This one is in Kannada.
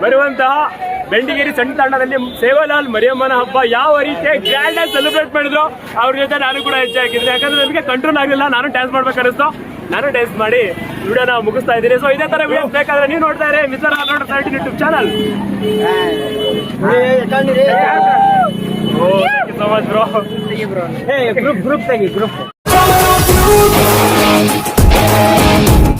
ಬರುವಂತಹ ಬೆಂಡಿಗೇರಿ ಸಣ್ಣ ತಾಂಡದಲ್ಲಿ ಸೇವಾಲಾಲ್ ಮರಿಯಮ್ಮನ ಹಬ್ಬ ಯಾವ ರೀತಿ ಗ್ರ್ಯಾಂಡ್ ಆಗಿ ಸೆಲೆಬ್ರೇಟ್ ಮಾಡಿದ್ರು ಅವ್ರ ಜೊತೆ ನಾನು ಕೂಡ ಹೆಜ್ಜೆ ಹಾಕಿದ್ದೆ. ಯಾಕಂದ್ರೆ ನನಗೆ ಕಂಟ್ರೋಲ್ ಆಗಲಿಲ್ಲ, ನಾನು ಡ್ಯಾನ್ಸ್ ಮಾಡ್ಬೇಕನ್ನಿಸ್ತು, ನಾನು ಡ್ಯಾನ್ಸ್ ಮಾಡಿ ವಿಡಿಯೋನ ಮುಗಿಸ್ತಾ ಇದ್ದೀನಿ. ಸೊ ಇದೇ ತರ ವಿಡಿಯೋಸ್ ಬೇಕಾದ್ರೆ ನೀವು ನೋಡ್ತಾ ಇರಿ mister allrounder 13 YouTube channel. So much bro. Group ತೆಗಿ ಗ್ರೂಪ್